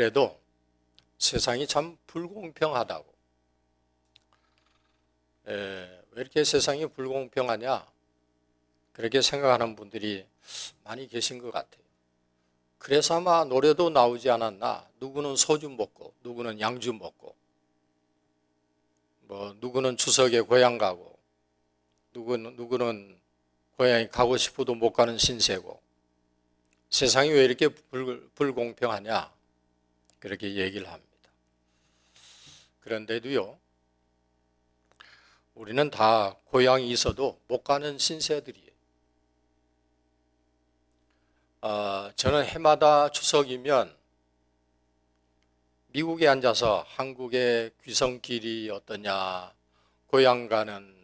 그래도 세상이 참 불공평하다고. 왜 이렇게 세상이 불공평하냐? 그렇게 생각하는 분들이 많이 계신 것 같아요. 그래서 아마 노래도 나오지 않았나? 누구는 소주 먹고, 누구는 양주 먹고, 누구는 추석에 고향 가고, 누구는 고향에 가고 싶어도 못 가는 신세고, 세상이 왜 이렇게 불공평하냐? 그렇게 얘기를 합니다. 그런데도요, 우리는 다 고향이 있어도 못 가는 신세들이에요. 저는 해마다 추석이면 미국에 앉아서 한국의 귀성길이 어떠냐, 고향 가는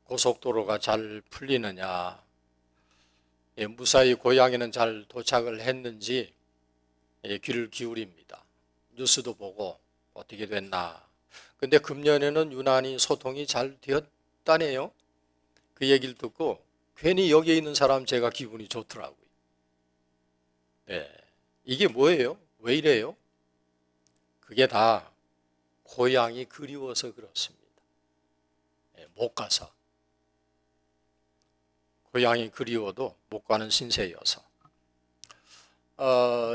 고속도로가 잘 풀리느냐, 무사히 고향에는 잘 도착을 했는지 귀를 기울입니다. 뉴스도 보고 어떻게 됐나. 근데 금년에는 유난히 소통이 잘 되었다네요. 그 얘기를 듣고 괜히 여기에 있는 사람 제가 기분이 좋더라고요. 네. 이게 뭐예요? 왜 이래요? 그게 다 고향이 그리워서 그렇습니다. 못 가서. 고향이 그리워도 못 가는 신세여서.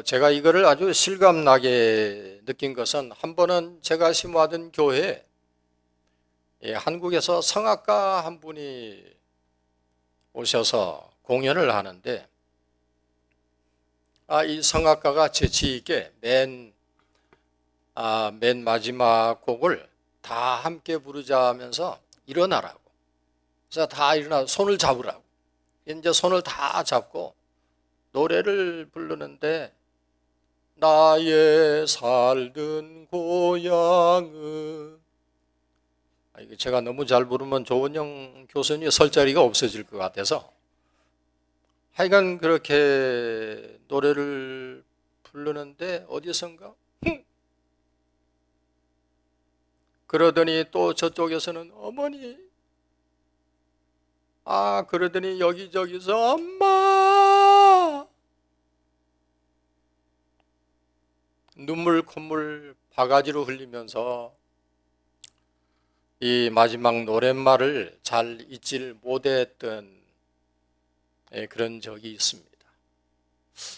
제가 이거를 아주 실감나게 느낀 것은 한 번은 제가 심호하던 교회에 한국에서 성악가 한 분이 오셔서 공연을 하는데 이 성악가가 재치 있게 맨 마지막 곡을 다 함께 부르자면서 일어나라고. 그래서 다 일어나 손을 잡으라고. 이제 손을 다 잡고 노래를 부르는데 나의 살던 고향은 이거 제가 너무 잘 부르면 조원영 교수님이 설 자리가 없어질 것 같아서 하여간 그렇게 노래를 부르는데 어디선가 그러더니 또 저쪽에서는 어머니 그러더니 여기저기서 엄마 눈물 콧물 바가지로 흘리면서 이 마지막 노랫말을 잘 잊지를 못했던 그런 적이 있습니다.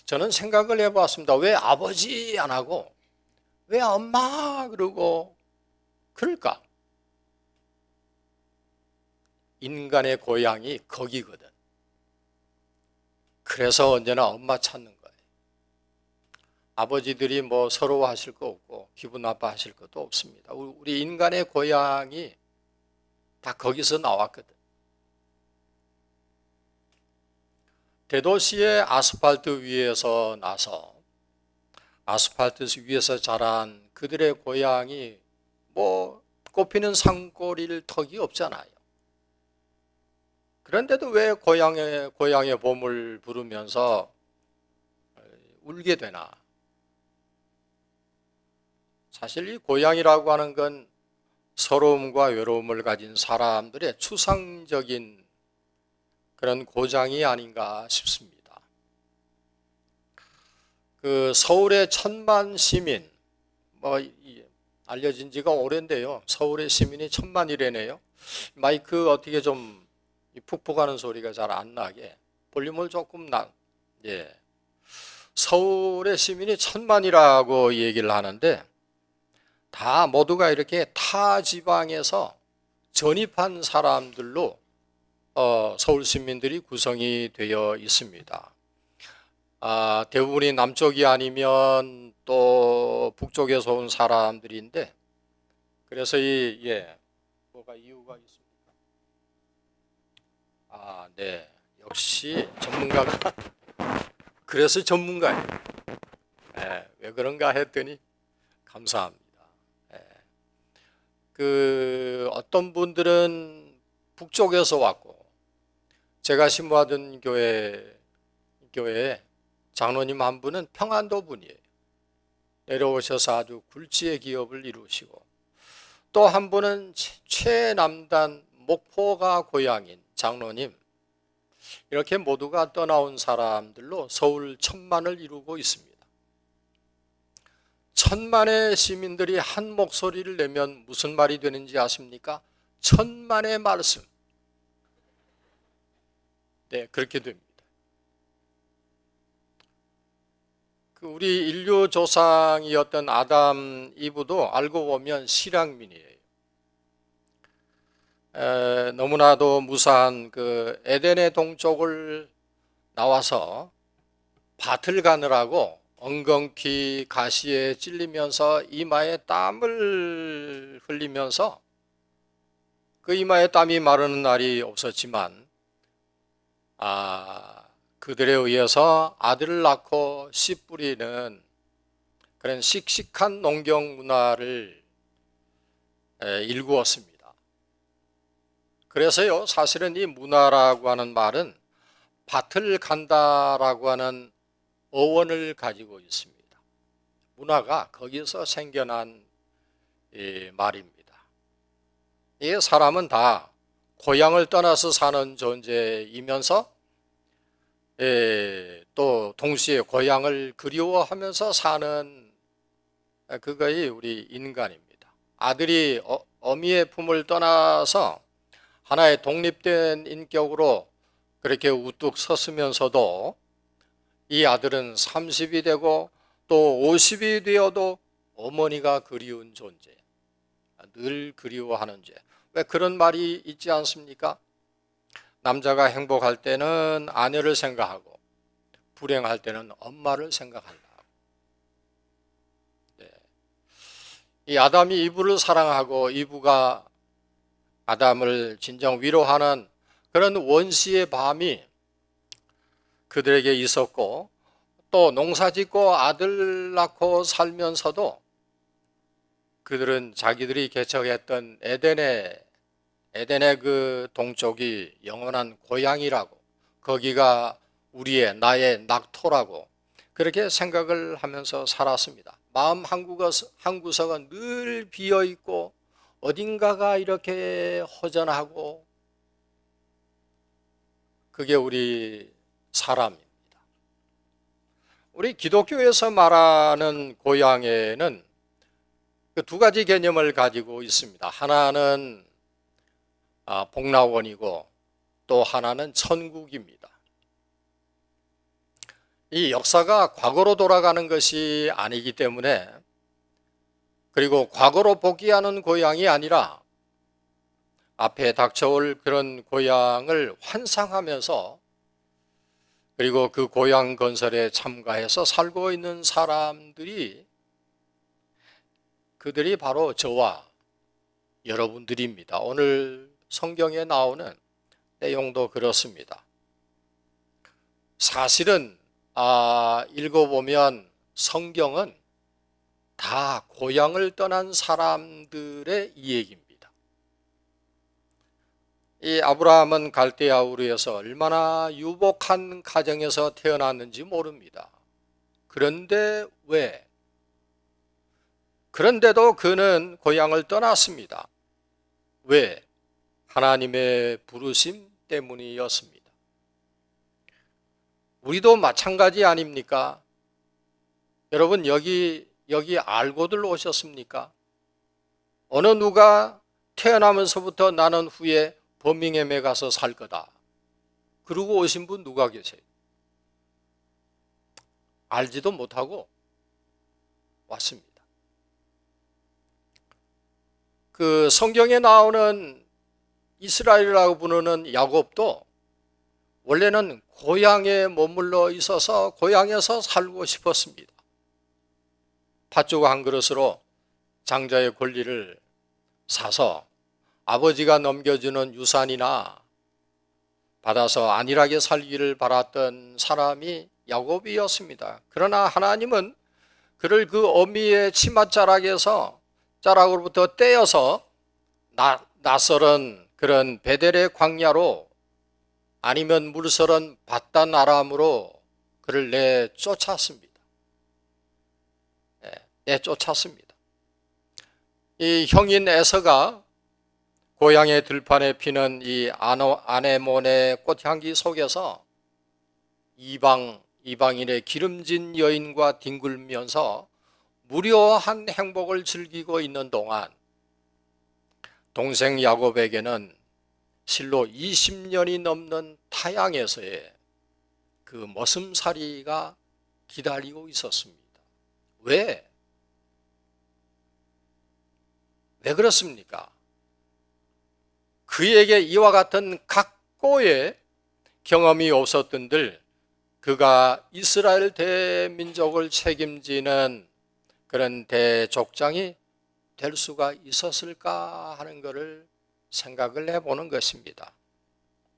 저는 생각을 해봤습니다. 왜 아버지 안 하고 왜 엄마 그러고 그럴까? 인간의 고향이 거기거든. 그래서 언제나 엄마 찾는 거예요. 아버지들이 서러워하실 거 없고 기분 나빠하실 것도 없습니다. 우리 인간의 고향이 다 거기서 나왔거든. 대도시의 아스팔트 위에서 나서 아스팔트 위에서 자란 그들의 고향이 꽃피는 산골일 턱이 없잖아요. 그런데도 왜 고향의 봄을 부르면서 울게 되나? 사실 이 고향이라고 하는 건 서러움과 외로움을 가진 사람들의 추상적인 그런 고장이 아닌가 싶습니다. 그 서울의 1000만 시민, 알려진 지가 오랜데요. 서울의 시민이 1000만이래네요. 마이크 어떻게 좀 푹푹 하는 소리가 잘 안 나게 볼륨을 조금 서울의 시민이 1000만이라고 얘기를 하는데 다 모두가 이렇게 타 지방에서 전입한 사람들로 서울 시민들이 구성이 되어 있습니다. 대부분이 남쪽이 아니면 또 북쪽에서 온 사람들인데 그래서 뭐가 이유가 있습니까? 네. 역시 전문가가 그래서 전문가예요. 왜 그런가 했더니 감사합니다. 어떤 분들은 북쪽에서 왔고 제가 신부하던 교회에 장로님 한 분은 평안도 분이에요. 내려오셔서 아주 굴지의 기업을 이루시고 또 한 분은 최남단 목포가 고향인 장로님 이렇게 모두가 떠나온 사람들로 서울 1000만을 이루고 있습니다. 천만의 시민들이 한 목소리를 내면 무슨 말이 되는지 아십니까? 천만의 말씀. 네, 그렇게 됩니다. 우리 인류 조상이었던 아담, 이브도 알고 보면 실향민이에요. 너무나도 무사한 그 에덴의 동쪽을 나와서 밭을 가느라고 엉겅퀴 가시에 찔리면서 이마에 땀을 흘리면서 그 이마에 땀이 마르는 날이 없었지만 그들에 의해서 아들을 낳고 씨 뿌리는 그런 씩씩한 농경 문화를 일구었습니다. 그래서요, 사실은 이 문화라고 하는 말은 밭을 간다라고 하는 어원을 가지고 있습니다. 문화가 거기서 생겨난 말입니다. 이 사람은 다 고향을 떠나서 사는 존재이면서 또 동시에 고향을 그리워하면서 사는 그거이 우리 인간입니다. 아들이 어미의 품을 떠나서 하나의 독립된 인격으로 그렇게 우뚝 섰으면서도 이 아들은 30이 되고 또 50이 되어도 어머니가 그리운 존재, 늘 그리워하는 죄. 왜 그런 말이 있지 않습니까? 남자가 행복할 때는 아내를 생각하고 불행할 때는 엄마를 생각한다. 네. 이 아담이 이브를 사랑하고 이브가 아담을 진정 위로하는 그런 원시의 밤이 그들에게 있었고, 또 농사짓고 아들 낳고 살면서도 그들은 자기들이 개척했던 에덴의 그 동쪽이 영원한 고향이라고, 거기가 나의 낙토라고 그렇게 생각을 하면서 살았습니다. 마음 한 구석은 늘 비어있고 어딘가가 이렇게 허전하고, 그게 우리 사람입니다. 우리 기독교에서 말하는 고향에는 그 두 가지 개념을 가지고 있습니다. 하나는 복락원이고 또 하나는 천국입니다. 이 역사가 과거로 돌아가는 것이 아니기 때문에, 그리고 과거로 복귀하는 고향이 아니라 앞에 닥쳐올 그런 고향을 환상하면서, 그리고 그 고향 건설에 참가해서 살고 있는 사람들이, 그들이 바로 저와 여러분들입니다. 오늘 성경에 나오는 내용도 그렇습니다. 사실은 읽어보면 성경은 다 고향을 떠난 사람들의 이야기입니다. 이 아브라함은 갈대아 우르에서 얼마나 유복한 가정에서 태어났는지 모릅니다. 그런데도 그는 고향을 떠났습니다. 왜? 하나님의 부르심 때문이었습니다. 우리도 마찬가지 아닙니까? 여러분, 여기 알고들 오셨습니까? 어느 누가 태어나면서부터 나는 후에 버밍엄에 가서 살 거다, 그러고 오신 분 누가 계세요? 알지도 못하고 왔습니다. 그 성경에 나오는 이스라엘이라고 부르는 야곱도 원래는 고향에 머물러 있어서 고향에서 살고 싶었습니다. 팥죽 한 그릇으로 장자의 권리를 사서 아버지가 넘겨주는 유산이나 받아서 안일하게 살기를 바랐던 사람이 야곱이었습니다. 그러나 하나님은 그를 그 어미의 자락으로부터 떼어서 낯설은 그런 베델의 광야로, 아니면 물설은 바단 아람으로 그를 내쫓았습니다. 내쫓았습니다. 이 형인 에서가 고향의 들판에 피는 이 아네몬의 꽃향기 속에서 이방인의 기름진 여인과 뒹굴면서 무료한 행복을 즐기고 있는 동안 동생 야곱에게는 실로 20년이 넘는 타향에서의 그 머슴살이가 기다리고 있었습니다. 왜? 왜 그렇습니까? 그에게 이와 같은 각고의 경험이 없었던들 그가 이스라엘 대민족을 책임지는 그런 대족장이 될 수가 있었을까 하는 것을 생각을 해보는 것입니다.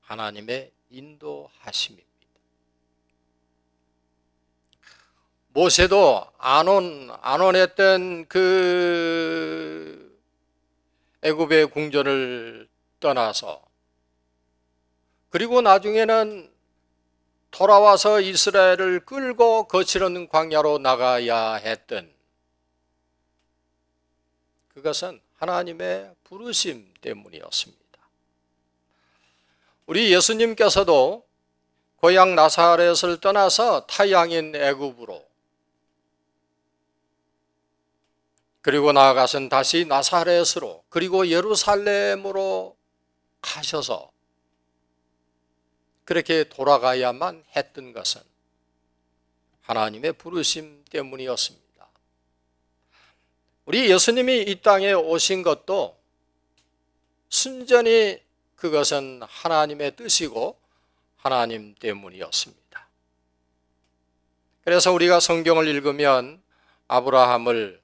하나님의 인도하심입니다. 모세도 안온했던 그 애굽의 궁전을 떠나서 그리고 나중에는 돌아와서 이스라엘을 끌고 거칠은 광야로 나가야 했던 그것은 하나님의 부르심 때문이었습니다. 우리 예수님께서도 고향 나사렛을 떠나서 타향인 애굽으로 그리고 나아가선 다시 나사렛으로 그리고 예루살렘으로 가셔서 그렇게 돌아가야만 했던 것은 하나님의 부르심 때문이었습니다. 우리 예수님이 이 땅에 오신 것도 순전히 그것은 하나님의 뜻이고 하나님 때문이었습니다. 그래서 우리가 성경을 읽으면 아브라함을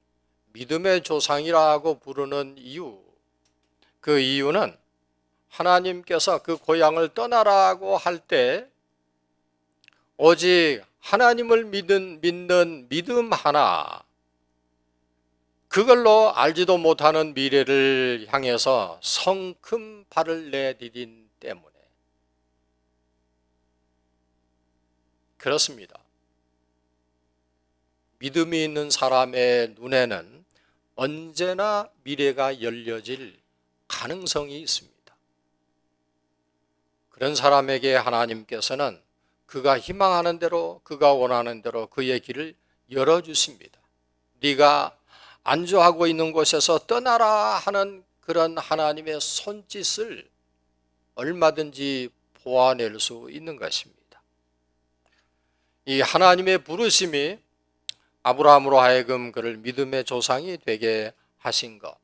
믿음의 조상이라고 부르는 이유, 그 이유는 하나님께서 그 고향을 떠나라고 할 때 오직 하나님을 믿는 믿음 하나, 그걸로 알지도 못하는 미래를 향해서 성큼 발을 내디딘 때문에 그렇습니다. 믿음이 있는 사람의 눈에는 언제나 미래가 열려질 가능성이 있습니다. 그런 사람에게 하나님께서는 그가 희망하는 대로 그가 원하는 대로 그의 길을 열어주십니다. 네가 안주하고 있는 곳에서 떠나라 하는 그런 하나님의 손짓을 얼마든지 보아낼 수 있는 것입니다. 이 하나님의 부르심이 아브라함으로 하여금 그를 믿음의 조상이 되게 하신 것,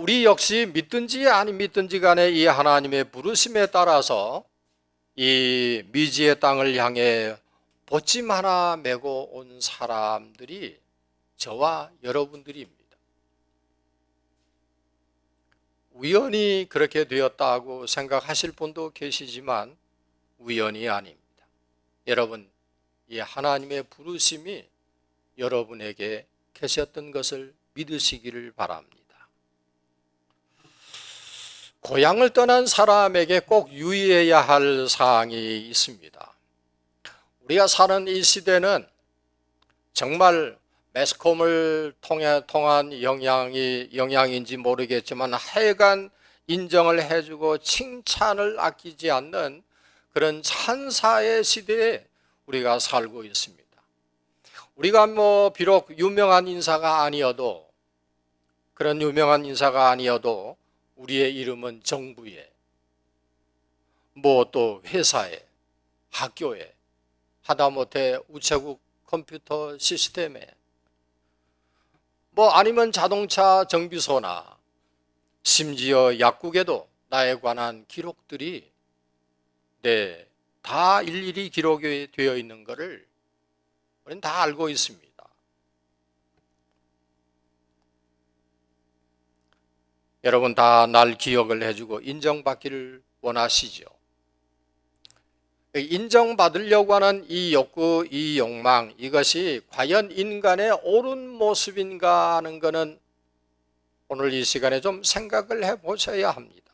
우리 역시 믿든지 아니 믿든지 간에 이 하나님의 부르심에 따라서 이 미지의 땅을 향해 보침 하나 메고 온 사람들이 저와 여러분들입니다. 우연히 그렇게 되었다고 생각하실 분도 계시지만 우연이 아닙니다. 여러분, 이 하나님의 부르심이 여러분에게 계셨던 것을 믿으시기를 바랍니다. 고향을 떠난 사람에게 꼭 유의해야 할 사항이 있습니다. 우리가 사는 이 시대는 정말 매스컴을 통한 영향인지 모르겠지만 하여간 인정을 해주고 칭찬을 아끼지 않는 그런 찬사의 시대에 우리가 살고 있습니다. 우리가 비록 유명한 인사가 아니어도 그런 유명한 인사가 아니어도 우리의 이름은 정부에 또 회사에 학교에 하다못해 우체국 컴퓨터 시스템에 아니면 자동차 정비소나 심지어 약국에도 나에 관한 기록들이 다 일일이 기록이 되어 있는 것을 우리는 다 알고 있습니다. 여러분 다 날 기억을 해주고 인정받기를 원하시죠. 인정받으려고 하는 이 욕구, 이 욕망, 이것이 과연 인간의 옳은 모습인가 하는 것은 오늘 이 시간에 좀 생각을 해보셔야 합니다.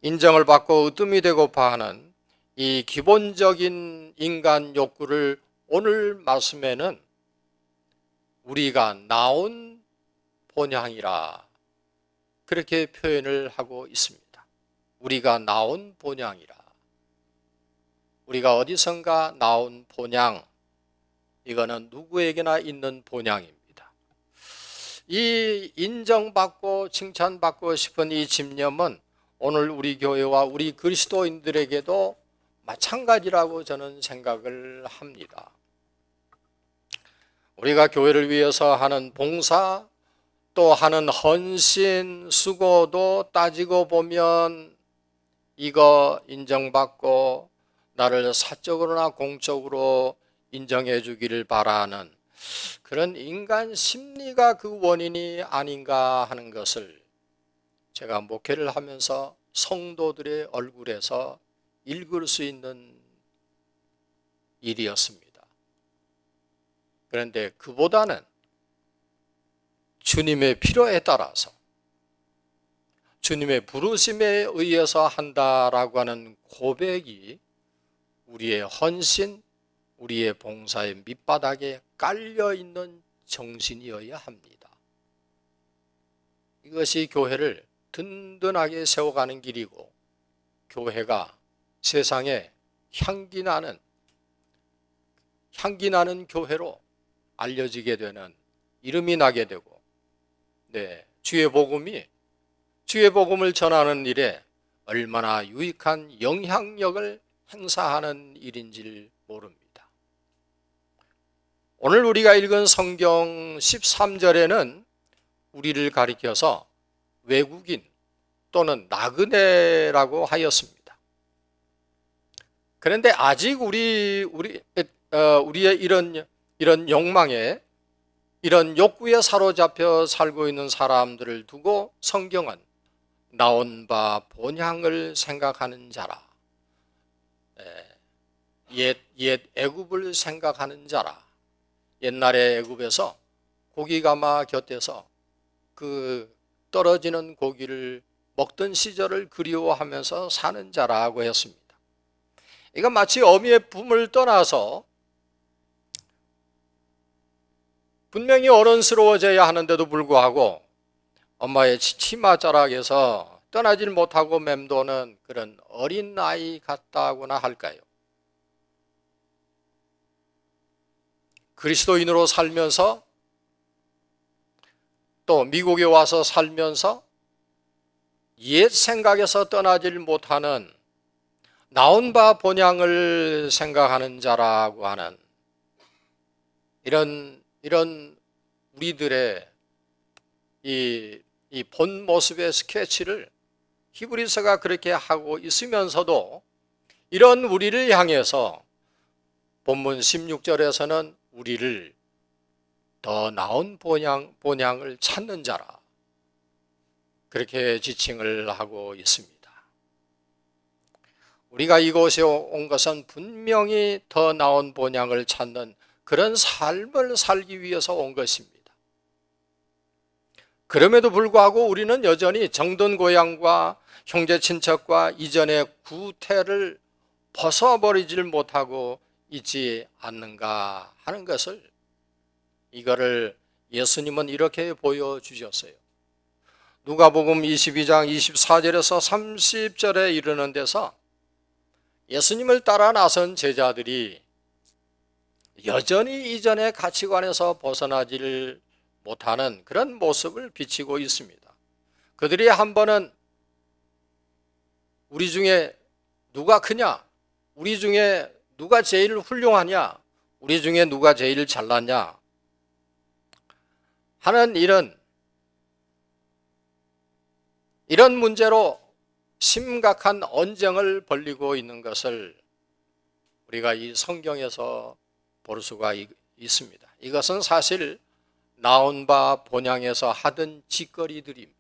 인정을 받고 으뜸이 되고파 하는 이 기본적인 인간 욕구를 오늘 말씀에는 우리가 나온 본향이라 그렇게 표현을 하고 있습니다. 우리가 나온 본향이라. 우리가 어디선가 나온 본향, 이거는 누구에게나 있는 본향입니다. 이 인정받고 칭찬받고 싶은 이 집념은 오늘 우리 교회와 우리 그리스도인들에게도 마찬가지라고 저는 생각을 합니다. 우리가 교회를 위해서 하는 봉사, 또 하는 헌신, 수고도 따지고 보면 이거 인정받고 나를 사적으로나 공적으로 인정해 주기를 바라는 그런 인간 심리가 그 원인이 아닌가 하는 것을 제가 목회를 하면서 성도들의 얼굴에서 읽을 수 있는 일이었습니다. 그런데 그보다는 주님의 필요에 따라서 주님의 부르심에 의해서 한다라고 하는 고백이 우리의 헌신, 우리의 봉사의 밑바닥에 깔려있는 정신이어야 합니다. 이것이 교회를 든든하게 세워가는 길이고 교회가 세상에 향기 나는 교회로 알려지게 되는, 이름이 나게 되고 주의 복음을 전하는 일에 얼마나 유익한 영향력을 행사하는 일인지 모릅니다. 오늘 우리가 읽은 성경 13절에는 우리를 가리켜서 외국인 또는 나그네라고 하였습니다. 그런데 아직 우리의 이런 욕망에, 이런 욕구에 사로잡혀 살고 있는 사람들을 두고 성경은 나온 바 본향을 생각하는 자라, 옛 애굽을 생각하는 자라, 옛날에 애굽에서 고기가마 곁에서 그 떨어지는 고기를 먹던 시절을 그리워하면서 사는 자라고 했습니다. 이건 마치 어미의 품을 떠나서 분명히 어른스러워져야 하는데도 불구하고 엄마의 치마자락에서 떠나질 못하고 맴도는 그런 어린아이 같다고나 할까요? 그리스도인으로 살면서 또 미국에 와서 살면서 옛 생각에서 떠나질 못하는 나온 바 본향을 생각하는 자라고 하는 이런 우리들의 이 본 모습의 스케치를 히브리서가 그렇게 하고 있으면서도 이런 우리를 향해서 본문 16절에서는 우리를 더 나은 본향을 찾는 자라, 그렇게 지칭을 하고 있습니다. 우리가 이곳에 온 것은 분명히 더 나은 본향을 찾는 그런 삶을 살기 위해서 온 것입니다. 그럼에도 불구하고 우리는 여전히 정든 고향과 형제 친척과 이전의 구태를 벗어버리질 못하고 있지 않는가 하는 것을, 이거를 예수님은 이렇게 보여주셨어요. 누가복음 22장 24절에서 30절에 이르는 데서 예수님을 따라 나선 제자들이 여전히 이전의 가치관에서 벗어나지를 못하는 그런 모습을 비치고 있습니다. 그들이 한 번은 우리 중에 누가 크냐? 우리 중에 누가 제일 훌륭하냐? 우리 중에 누가 제일 잘났냐? 하는 이런 문제로 심각한 언쟁을 벌이고 있는 것을 우리가 이 성경에서 볼 수가 있습니다. 이것은 사실 나온 바 본향에서 하던 짓거리들입니다.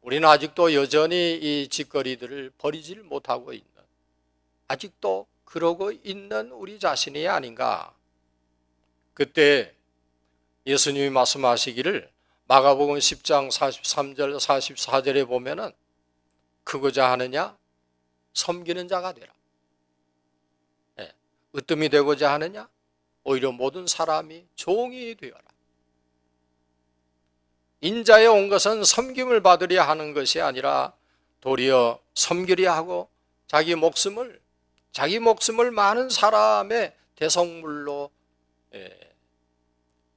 우리는 아직도 여전히 이 짓거리들을 버리질 못하고 있는, 아직도 그러고 있는 우리 자신이 아닌가. 그때 예수님이 말씀하시기를 마가복음 10장 43절 44절에 보면은 크고자 하느냐? 섬기는 자가 되라. 으뜸이 되고자 하느냐? 오히려 모든 사람이 종이 되어라. 인자에 온 것은 섬김을 받으려 하는 것이 아니라 도리어 섬기려 하고 자기 목숨을 많은 사람의 대성물로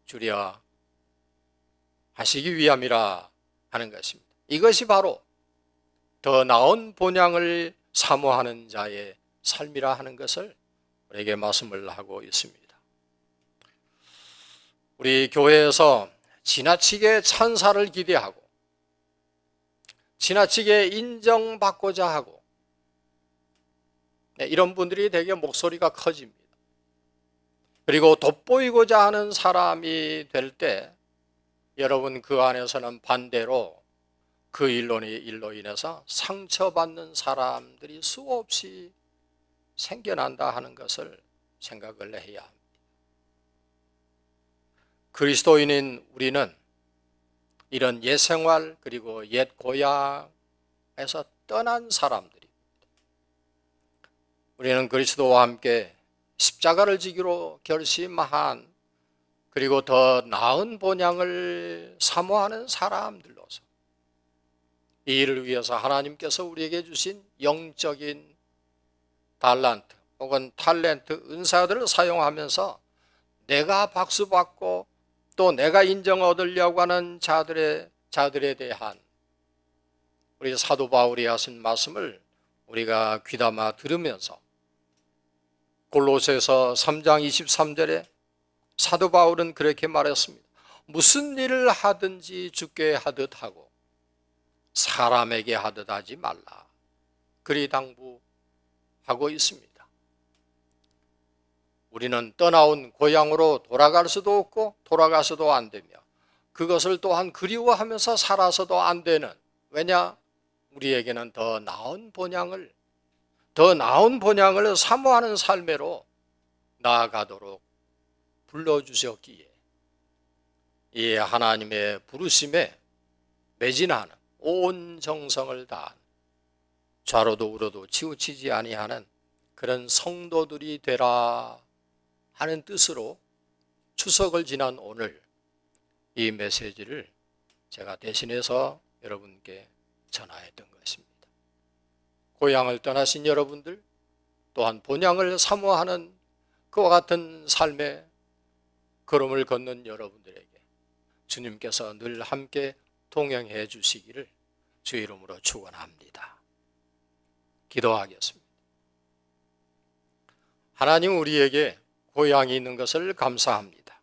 주려 하시기 위함이라 하는 것입니다. 이것이 바로 더 나은 본향을 사모하는 자의 삶이라 하는 것을 우리에게 말씀을 하고 있습니다. 우리 교회에서 지나치게 찬사를 기대하고 지나치게 인정받고자 하고 이런 분들이 되게 목소리가 커집니다. 그리고 돋보이고자 하는 사람이 될 때 여러분 그 안에서는 반대로 그 일로 인해서 상처받는 사람들이 수없이 생겨난다 하는 것을 생각을 해야 합니다. 그리스도인인 우리는 이런 옛 생활 그리고 옛 고향에서 떠난 사람들입니다. 우리는 그리스도와 함께 십자가를 지기로 결심한 그리고 더 나은 본향을 사모하는 사람들로서 이 일을 위해서 하나님께서 우리에게 주신 영적인 달란트 혹은 탤런트 은사들을 사용하면서 내가 박수받고 또 내가 인정 얻으려고 하는 자들에 대한 우리 사도 바울이 하신 말씀을 우리가 귀담아 들으면서 골로새서 3장 23절에 사도 바울은 그렇게 말했습니다. 무슨 일을 하든지 주께 하듯 하고 사람에게 하듯 하지 말라. 그리 당부하고 있습니다. 우리는 떠나온 고향으로 돌아갈 수도 없고 돌아가서도 안 되며 그것을 또한 그리워하면서 살아서도 안 되는, 왜냐? 우리에게는 더 나은 본향을 사모하는 삶으로 나아가도록 불러주셨기에 이 하나님의 부르심에 매진하는 온 정성을 다한 좌로도 우로도 치우치지 아니하는 그런 성도들이 되라 하는 뜻으로 추석을 지난 오늘 이 메시지를 제가 대신해서 여러분께 전하였던 것입니다. 고향을 떠나신 여러분들 또한 본향을 사모하는 그와 같은 삶의 걸음을 걷는 여러분들에게 주님께서 늘 함께 동행해 주시기를 주 이름으로 축원합니다. 기도하겠습니다. 하나님, 우리에게 고향이 있는 것을 감사합니다.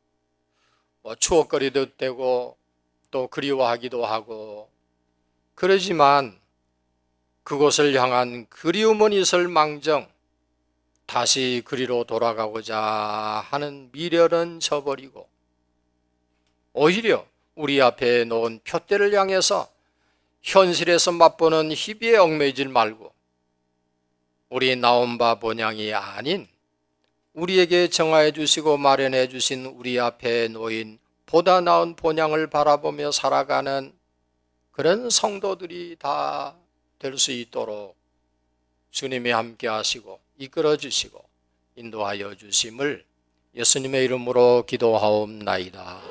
추억거리도 되고 또 그리워하기도 하고 그러지만 그곳을 향한 그리움은 있을망정 다시 그리로 돌아가고자 하는 미련은 저버리고 오히려 우리 앞에 놓은 표대를 향해서 현실에서 맛보는 희비에 얽매이질 말고 우리 나온 바 본향이 아닌 우리에게 정하여 주시고 마련해 주신 우리 앞에 놓인 보다 나은 본향을 바라보며 살아가는 그런 성도들이 다 될 수 있도록 주님이 함께 하시고 이끌어 주시고 인도하여 주심을 예수님의 이름으로 기도하옵나이다.